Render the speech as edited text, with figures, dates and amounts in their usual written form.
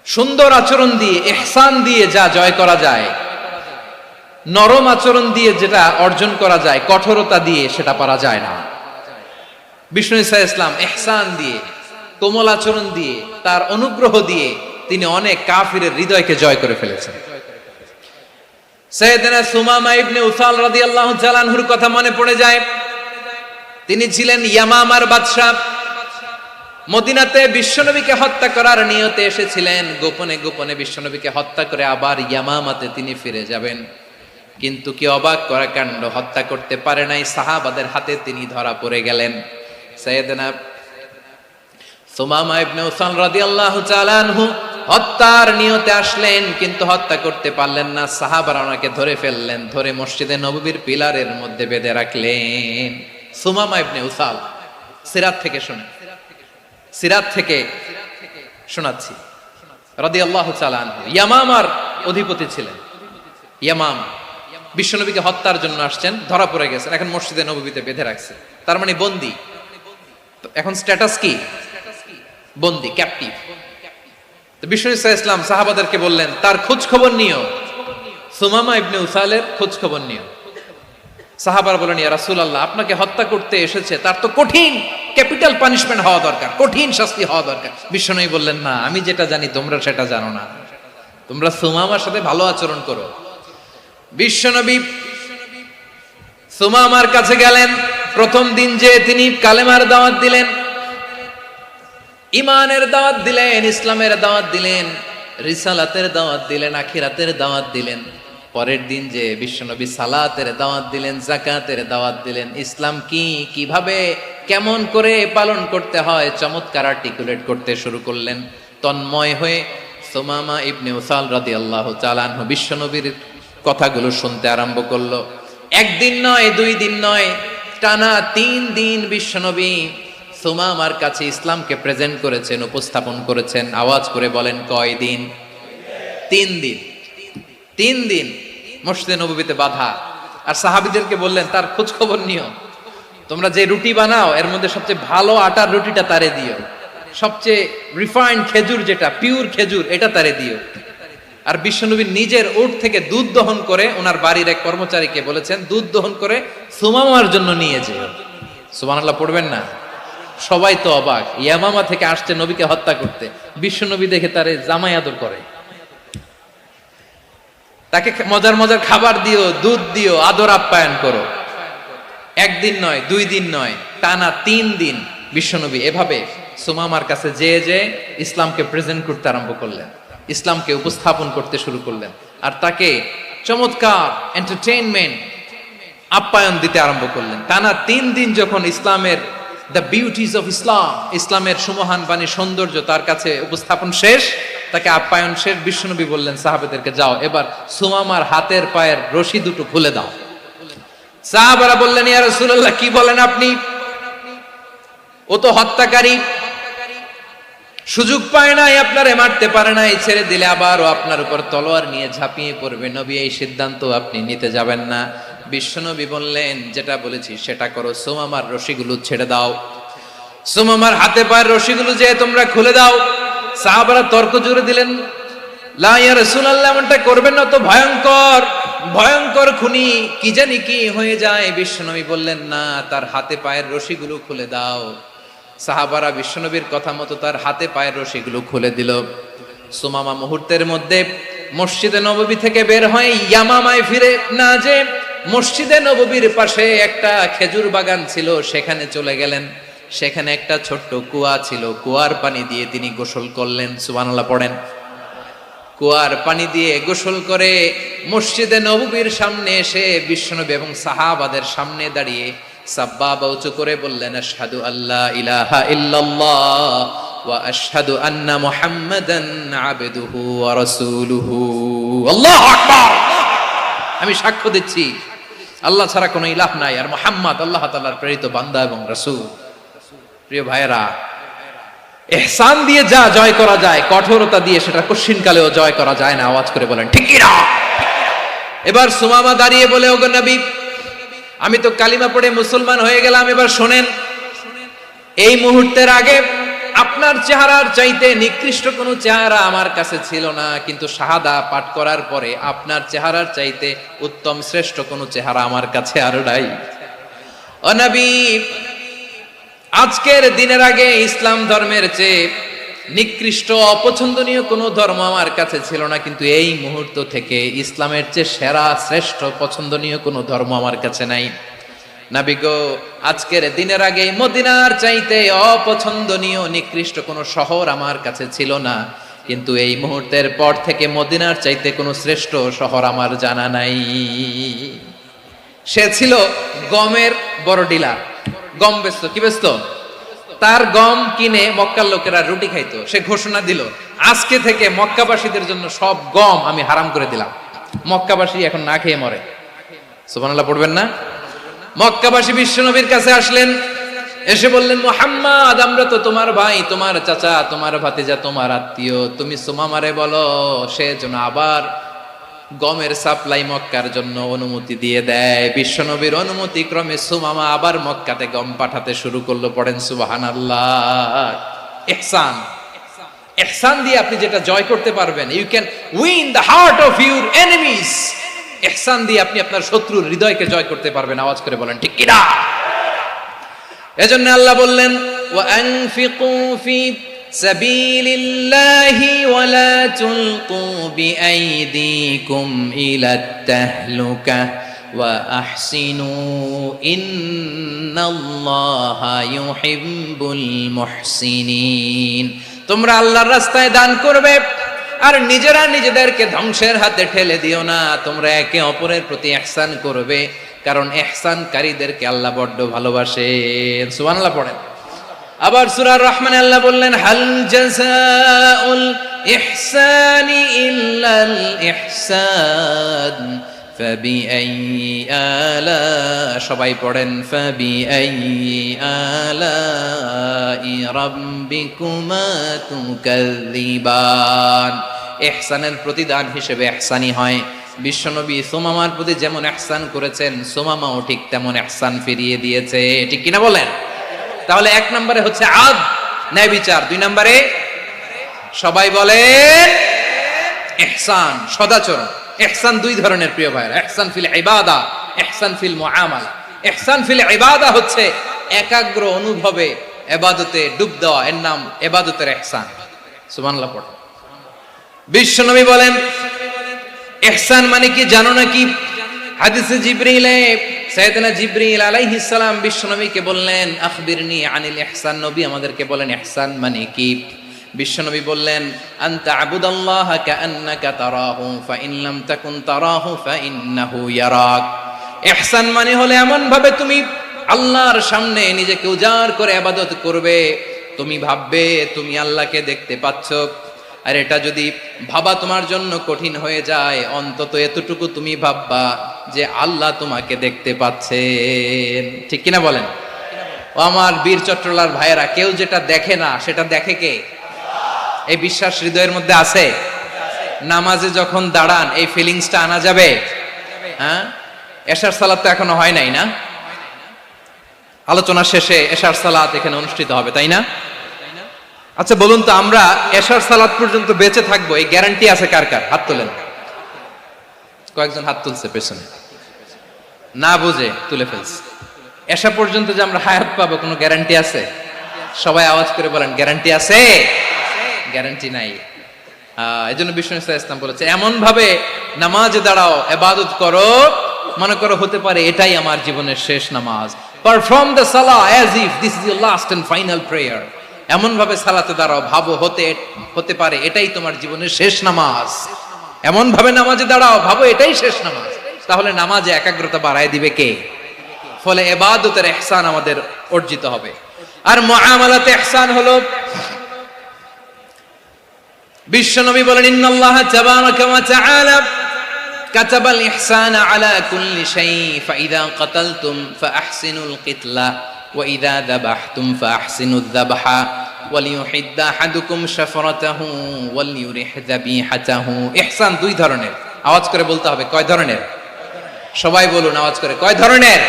সুন্দর আচরণ দিয়ে, ইহসান দিয়ে যা জয় করা যায়, নরম আচরণ দিয়ে যেটা অর্জন করা যায়, কঠোরতা দিয়ে সেটা পারা যায় না। বিষ্ণু ঈসা ইসলাম ইহসান দিয়ে, কোমল আচরণ দিয়ে, তার অনুগ্রহ দিয়ে তিনি অনেক কাফিরের হৃদয়কে জয় করে ফেলেছেন। সাইয়েদনা সুমামা ইবনে উসাল রাদিয়াল্লাহু তাআলা আনহুর কথা মনে পড়ে যায়। তিনি ছিলেন ইয়ামামার বাদশা। মদিনাতে বিশ্বনবীকে হত্যা করার নিয়তে এসেছিলেন, গোপনে গোপনে বিশ্বনবীকে হত্যা করে আবার ইয়ামামাতে তিনি ফিরে যাবেন। কিন্তু কি অবাক করা কাণ্ড, হত্যা করতে পারে নাই, সাহাবাদের হাতে তিনি ধরা পড়ে গেলেন। সাইয়েদনা সুমামা ইবনে উসাল রাদিয়াল্লাহু তাআলা আনহু হত্যার নিয়তে আসলেন, কিন্তু হত্যা করতে পারলেন না। সাহাবারা ওনাকে ধরে ফেললেন, ধরে মসজিদে নববীর পিলারের মধ্যে বেঁধে রাখলেন। সুমামা ইবনে উসাল, সিরাত থেকে শুনে, সিরাত থেকে শোনাচ্ছি, রাদিয়াল্লাহু তাআলা আনহু ইয়ামামার অধিপতি ছিলেন। ইয়ামাম বিশ্বনবীকে হত্যার জন্য আসছেন, ধরা পড়ে গেছেন, এখন মসজিদে নববীতে বেঁধে রাখছে, তার মানে বন্দী। এখন স্ট্যাটাস কি? বন্দী, ক্যাপটিভ। তো বিষ্ণু ঈসা ইসলাম সাহাবাদেরকে বললেন, তার খোঁজ খবর নিও, সুমামা ইবনে উসালের খোঁজ খবর নিও। সাহাবারা বলেন, ইয়া রাসূলুল্লাহ, আপনাকে হত্যা করতে এসেছে, তার তো কঠিন ক্যাপিটাল পানিশমেন্ট হওয়া দরকার, কঠিন শাস্তি হওয়া দরকার। বিশ্বনবী বললেন, না, আমি যেটা জানি তোমরা সেটা জানো না, তোমরা সুমামার সাথে ভালো আচরণ করো। বিশ্বনবী সুমামার কাছে গেলেন। প্রথম দিন যে তিনি কালেমার দাওয়াত দিলেন, ইমানের দাওয়াত দিলেন, ইসলামের দাওয়াত দিলেন, রিসালাতের দাওয়াত দিলেন, আখিরাতের দাওয়াত দিলেন। পরের দিন যে বিশ্বনবী সালাতের দাওয়াত দিলেন, যাকাতের দাওয়াত দিলেন, ইসলাম কি, কিভাবে, কেমন করে পালন করতে হয় চমৎকার আর্টিকুলেট করতে শুরু করলেন। তন্ময় হয়ে সুমামা ইবনে উসাল রাদিয়াল্লাহু তাআলা আনহু বিশ্বনবীর কথাগুলো শুনতে আরম্ভ করলো। একদিন নয়, দুই দিন নয়, টানা 3 দিন বিশ্বনবী সুমামার কাছে ইসলামকে প্রেজেন্ট করেছেন, উপস্থাপন করেছেন। আওয়াজ করে বলেন, কয় দিন? 3 দিন। 3 দিন মসজিদে নববীতে বাঁধা। আর সাহাবীদেরকে বললেন, তার খোঁজ খবর নিও, তোমরা যে রুটি বানাও এর মধ্যে সবচেয়ে ভালো আটার রুটিটা তারে দিও, সবচেয়ে রিফাইন্ড খেজুর, যেটা পিওর খেজুর, এটা তারে দিও। আর বিশ্বনবী নিজের উট থেকে দুধ দহন করে ওনার বাড়ির এক কর্মচারীকে বলেছেন, দুধ দহন করে সুমামার জন্য নিয়ে যেও। সুবহানাল্লাহ পড়বেন না? সবাই তো অবাক, ইয়ামামা থেকে আসছে নবীকে হত্যা করতে, বিশ্বনবী দেখে তারে জামাই আদর করে, তাকে মজার মজার খাবার দিও, দুধ দিও, আদর আপ্যায়ন করো। একদিন নয়, 2 দিন নয়, টানা 3 দিন বিশ্বনবী এভাবে সুমামার কাছে যেয়ে যে ইসলামকে প্রেজেন্ট করতে আরম্ভ করলেন, ইসলামকে উপস্থাপন করতে শুরু করলেন। আর তাকে চমৎকার এন্টারটেইনমেন্ট, আপ্যায়ন দিতে আরম্ভ করলেন। টানা 3 দিন যখন ইসলামের দ্য বিউটিজ অফ ইসলাম, ইসলামের সুমহান বাণী, সৌন্দর্য তার কাছে উপস্থাপন শেষ, তাকে আপ্যায়ন শেষ, বিশ্বনবী বললেন সাহাবাদেরকে, যাও এবার সুমামার হাতের পায়ের রশি দুটো খুলে দাও। সাহাবারা বললেন, ইয়া রাসূলুল্লাহ, কি বলেন আপনি? ও তো হত্যাকারী, সুযোগ পায় নাই, আপনারে মারতে পারে নাই, ছেড়ে দিলে আবার ও আপনার উপর তলোয়ার নিয়ে ঝাঁপিয়ে পড়বে। নবী, এই সিদ্ধান্ত আপনি নিতে যাবেন না। বিশ্বনবী বললেন, যেটা বলেছি সেটা করো, সুমামার রশিগুলো ছেড়ে দাও, সুমামার হাতে পায়ের রশিগুলো যে তোমরা খুলে দাও। সাহাবারা তর্ক জুড়ে দিলেন, লা ইয়া রাসূলুল্লাহ, এমনটা করবেন না, তো ভয়ঙ্কর, ভয়ঙ্কর খুনি, কি জানি কি হয়ে যায়। বিশ্বনবী বললেন, না, তার হাতে পায়ের রশিগুলো খুলে দাও। সাহাবারা বিশ্বনবীর কথা মতো তার হাতে পায়ের রশিগুলো খুলে দিল। সুমামা মুহূর্তের মধ্যে মসজিদে নববী থেকে বের হয়ে ইয়ামামায় ফিরে না যে মসজিদে নববীর পাশে একটা খেজুর বাগান ছিল, সেখানে চলে গেলেন। সেখানে একটা ছোট্ট কুয়া ছিল, কুয়ার পানি দিয়ে তিনি গোসল করলেন। সুবহানাল্লাহ পড়েন। কুয়ার পানি দিয়ে গোসল করে মসজিদে নববীর সামনে এসে বিশ্বনবী এবং সাহাবাদের সামনে দাঁড়িয়ে সাব্বাবা উঁচু করে বললেন, আশহাদু আল্লা ইলাহা ইল্লাল্লাহ ওয়া আশহাদু আন্না মুহাম্মাদান আবদুহু ওয়া রাসূলুহু। আল্লাহু আকবার। আমি সাক্ষ্য দিচ্ছি আল্লাহ ছাড়া কোনো ইলাহ নাই, আর মুহাম্মদ আল্লাহ তাআলার প্রেরিত বান্দা এবং রাসূল। প্রিয় ভাইয়েরা, ইহসান দিয়ে যা জয় করা যায়, কঠোরতা দিয়ে সেটা কঠিনকালেও জয় করা যায় না। আওয়াজ করে বলেন, ঠিক কি না? এবার সুমামা দাঁড়িয়ে বলে, ওগো নবী, আমি তো কালিমা পড়ে মুসলমান হয়ে গেলাম, এবার শোনেন, এই মুহূর্তের আগে আপনার চেহারার চাইতে নিকৃষ্ট কোনো চেহারা আমার কাছে ছিল না, কিন্তু শাহাদা পাঠ করার পরে আপনার চেহারার চাইতে উত্তম শ্রেষ্ঠ কোনো চেহারা আমার কাছে আর নাই। ও নবী, আজকের দিনের আগে ইসলাম ধর্মের চেয়ে নিকৃষ্ট অপছন্দনীয় কোনো ধর্ম আমার কাছে ছিল না, কিন্তু এই মুহূর্ত থেকে ইসলামের চেয়ে সেরা শ্রেষ্ঠ পছন্দনীয় কোনো ধর্ম আমার কাছে নাই। নবী গো, আজকের দিনের আগে মদিনার চাইতে অপছন্দনীয় নিকৃষ্ট কোনো শহর আমার কাছে ছিল না, কিন্তু এই মুহূর্তের পর থেকে মদিনার চাইতে কোনো শ্রেষ্ঠ শহর আমার জানা নাই। সে ছিল গমের বড় ডিলার, গম বেচত। কি বেচত? তার গম কিনে মক্কার লোকেরা রুটি খাইতো। সে ঘোষণা দিল, আজকে থেকে মক্কাবাসীদের জন্য সব গম আমি হারাম করে দিলাম, মক্কাবাসী এখন না খেয়ে মরে। সুবহানাল্লাহ পড়বেন না? মক্কাবাসী বিশ্বনবীর কাছে আসলেন, এসে বললেন, মুহাম্মদ, আমরা তো তোমার ভাই, তোমার চাচা, তোমার ভাতিজা, তোমার আত্মীয়, তুমি সুমামারে বলো সে যেন আবার গমের সাপ্লাই মক্কার জন্য অনুমতি দিয়ে দেয়। বিশ্বনবীর অনুমতি ক্রমে সুমামা আবার মক্কাতে গম পাঠাতে শুরু করলো। পড়েন সুবহানাল্লাহ। ইহসান, ইহসান দিয়ে আপনি যেটা জয় করতে পারবেন, you can win the heart of your enemies. ইহসান দিয়ে আপনি আপনার শত্রুর হৃদয়কে জয় করতে পারবেন। আওয়াজ করে বলেন ঠিক কিনা? এজন্য আল্লাহ বললেন, ওয়া আনফিকু ফি সাবিলিল্লাহি ওয়া লা তুলকু বিআইদিকুম ইলাত তাহলুকা ওয়া আহসিনু ইন্নাল্লাহা ইউহিব্বুল মুহসিনিন। তোমরা আল্লাহর রাস্তায় দান করবে আর নিজেরা নিজেদেরকে ধ্বংসের হাতে ঠেলে দিও না। তোমরা একে অপরের প্রতি ইহসান করবে, কারণ ইহসানকারীদেরকে আল্লাহ বড্ড ভালোবাসেন। সুবহানাল্লাহ পড়েন। আবার সূরা রহমানে আল্লাহ বললেন, হাল জাযাউল ইহসানি ইল্লাল ইহসান ফাবিআইয়ি আলা, সবাই পড়েন, ফাবিআইয়ি আলাই রাব্বিকুমা তুকাযযিবান। ইহসানের প্রতিদান হিসেবে ইহসানি হয়। বিশ্বনবী সুমামার প্রতি যেমন ইহসান করেছেন, সুমামাও ঠিক তেমন ইহসান ফিরিয়ে দিয়েছে। ঠিক কিনা বলেন? তাহলে এক নম্বরে হচ্ছে আদ, ন্যায় বিচার। দুই নম্বরে সবাই বলেন ইহসান, সদাচরণ। ইহসান দুই ধরনের প্রিয় ভাইরা, ইহসান ফিল ইবাদা, ইহসান ফিল মুআমালা। ইহসান ফিল ইবাদা হচ্ছে একাগ্র অনুভবে ইবাদতে ডুব দেওয়া, এর নাম ইবাদতের ইহসান। সুবহানাল্লাহ পড়ো। বিশ্বনবী বলেন ইহসান মানে কি জানো নাকি? হাদিসে জিবরিলে সাইয়েদনা জিবরিল আলাইহিস সালাম বিশ্বনবীকে বললেন, আখবিরনি আনিল ইহসান। নবী আমাদেরকে বলেন ইহসান মানে কি? বিশ্বনবী বললেন, আনতা আবুদাল্লাহা কাআন্নাকা তারাহু ফাইন লাম তাকুন তারাহু ফাইন্নাহু ইয়ারাক। ইহসান মানে হলো এমন ভাবে তুমি আল্লাহর সামনে নিজেকে উজাড় করে ইবাদত করবে, তুমি ভাববে তুমি আল্লাহকে দেখতে পাচ্ছ। আর এটা যদি ভাবা তোমার জন্য কঠিন হয়ে যায়, অন্তত এতটুকু তুমি ভাববা যে আল্লাহ তোমাকে দেখতে পাচ্ছেন। ঠিক কিনা বলেন? ও আমার বীর চট্টলার ভাইয়েরা, কেউ যেটা দেখে না সেটা দেখে কে? এই বিশ্বাস হৃদয়ের মধ্যে আছে? নামাজে যখন দাঁড়ান এই ফিলিংসটা আনা যাবে? হ্যাঁ, এশার সালাত তো এখনো হয় নাই না? আলোচনা শেষে এশার সালাত এখানে অনুষ্ঠিত হবে, তাই না? আচ্ছা বলুন তো, আমরা এশার সালাত পর্যন্ত বেঁচে থাকবো এই গ্যারান্টি আছে কার কার? হাত তোলেন। কয়েকজন হাত তুলছে পেছনে, না বুঝে তুলে ফেলছে। এশা পর্যন্ত যে আমরা হায়াত পাবো কোনো গ্যারান্টি আছে? সবাই আওয়াজ করে বলেন গ্যারান্টি আছে? গ্যারান্টি নাই। এই জন্য বিষ্ণু ইসলাম বলেছে, এমন ভাবে নামাজে দাঁড়াও, ইবাদত করো, মনে করো হতে পারে এটাই আমার জীবনের শেষ নামাজ। পারফর্ম দ্য সালাহ as if this is your last and final prayer. এমন ভাবে সালাতে দাঁড়াও, ভাবো হতে পারে এটাই তোমার জীবনের শেষ নামাজ। এমন ভাবে নামাজে দাঁড়াও, ভাবো এটাই শেষ নামাজ। তাহলে নামাজে একাগ্রতা বাড়ায় দিবে কে? ফলে ইবাদতের ইহসান আমাদের অর্জিত হবে। আর মুআমালাতে ইহসান হলো, বিশ্বনবী বলেন, ইন্নাল্লাহা তাবারাকা ওয়া তাআলা কাতাবাল ইহসানা আলা কুল্লি শাই ফাইদা কাতালতুম ফাআহসিনুল কিতলা ওয়া ইযা যাবাহতুম ফাআহসিনুয যাবহা ওয়ালিয়ুহিদ্দা আহাদুকুম শাফরাতাহু ওয়ালিয়ুরিহ যাবিহাতাহু। ইহসান দুই ধরনের। আওয়াজ করে বলতে হবে কয় ধরনের? সবাই বলুন আওয়াজ করে, কয় ধরনের?